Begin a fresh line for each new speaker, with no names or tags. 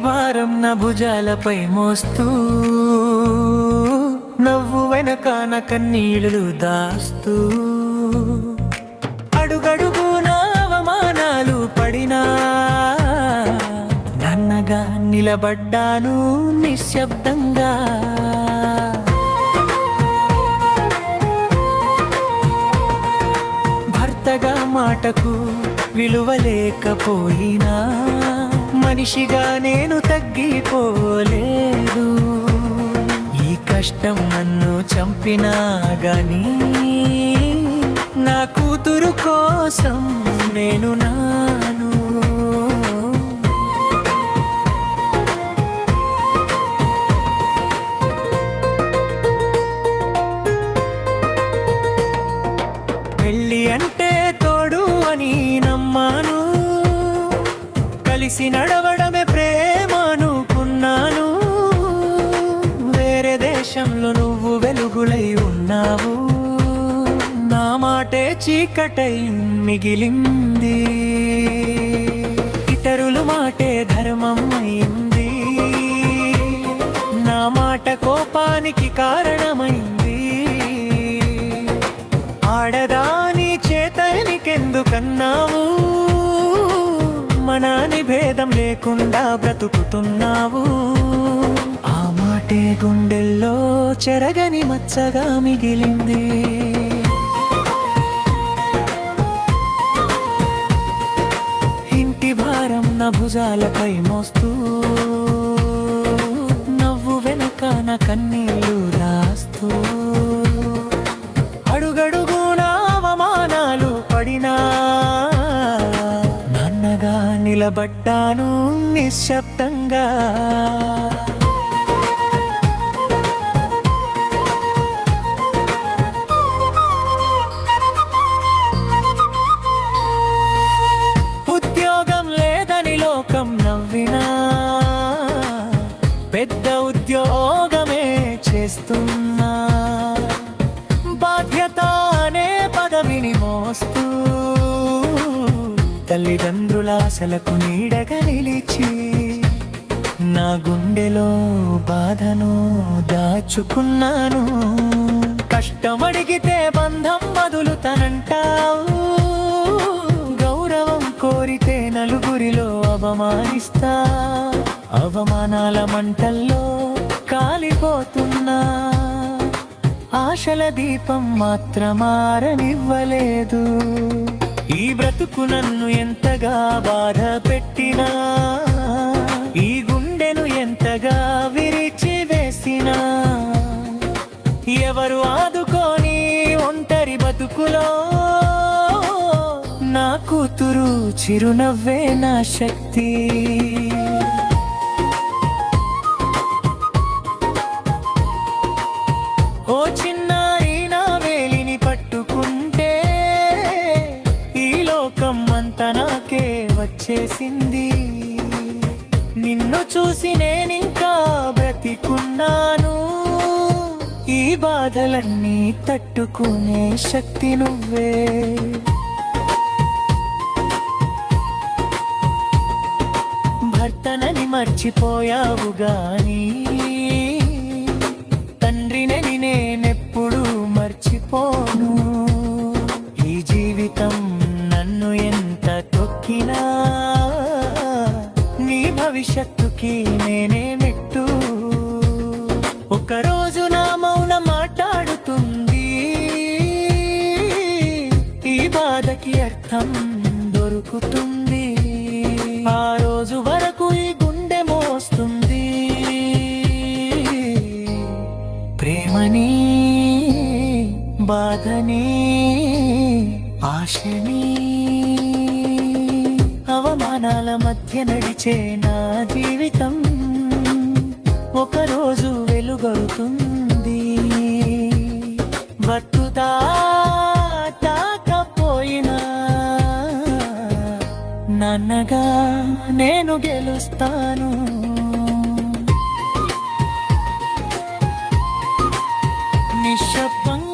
భారం నా భుజాలపై మోస్తూ, నవ్వు వెనకాన కన్నీళ్లు దాస్తూ, అడుగడుగునా అవమానాలు పడినా నాన్నగా నిలబడ్డాను నిశ్శబ్దంగా. భర్తగా మాటకు విలువ లేకపోయినా మనిషిగా నేను తగ్గిపోలేదు. ఈ కష్టం నన్ను చంపినా గానీ నా కూతురు కోసం నేను నాను. పెళ్ళి అంటే తోడు అని నమ్మాను, కలిసి నడవడమే ప్రేమ అనుకున్నాను. వేరే దేశంలో నువ్వు వెలుగులై ఉన్నావు, నా మాటే చీకటై మిగిలింది. ఇతరుల మాటే ధర్మం అయింది, నా మాట కోపానికి కారణమైంది. ఆడదాని చేతనికెందుకన్నావు, మనాని భేదం లేకుండా బ్రతుకుతున్నావు. ఆ మాటే గుండెల్లో చెరగని మచ్చగా మిగిలింది. ఇంటి భారం నా భుజాలపై మోస్తూ, నవ్వు వెనకాన కన్నీళ్లు రాస్తూ, అడుగడుగునా అవమానాలు పడినా నాన్నగా నిలబడ్డాను నిశ్శబ్దంగా. ఉద్యోగం లేదని లోకం నవ్వినా పెద్ద ఉద్యోగమే చేస్తున్నా. బాధ్యత అనే పదవిని మోస్తూ, తల్లిదండ్రుల ఆశలకు నీడగా నిలిచి, నా గుండెలో బాధను దాచుకున్నాను. కష్టమడిగితే బంధం వదులుతానంటావు, గౌరవం కోరితే నలుగురిలో అవమానిస్తా. అవమానాల మంటల్లో కాలిపోతున్నా, ఆశల దీపం మాత్రమారనివ్వలేదు. ఈ బ్రతుకు నన్ను ఎంతగా బాధ పెట్టినా, ఈ గుండెను ఎంతగా విరిచి వేసినా, ఎవరు ఆదుకోని ఒంటరి బతుకులో నా కూతురు చిరునవ్వే నా శక్తి. ఓ చిన్నారి నా వేలిని పట్టుకుంటే ఈ లోకం అంతా నాకే వచ్చేసింది. నిన్ను చూసి నేనింకా బ్రతికున్నాను, ఈ బాధలన్నీ తట్టుకునే శక్తి నువ్వే. భర్తనని మర్చిపోయావు గానీ తండ్రినని నేనెప్పుడు మర్చిపోను. ఈ జీవితం నన్ను ఎంత తొక్కినా నీ భవిష్యత్తుకి నేనే మెట్టు. ఒకరోజు నా మౌనం మాట్లాడుతుంది, ఈ బాధకి అర్థం దొరుకుతుంది. ఆ రోజు వరకు ఈ గుండె మోస్తుంది ప్రేమని, బాధని, ఆశని. అవమానాల మధ్య నడిచే నా జీవితం ఒకరోజు వెలుగవుతుంది. బతుకుతా తాకపోయినా నాన్నగా నేను గెలుస్తాను. నిశ్శబ్దంగా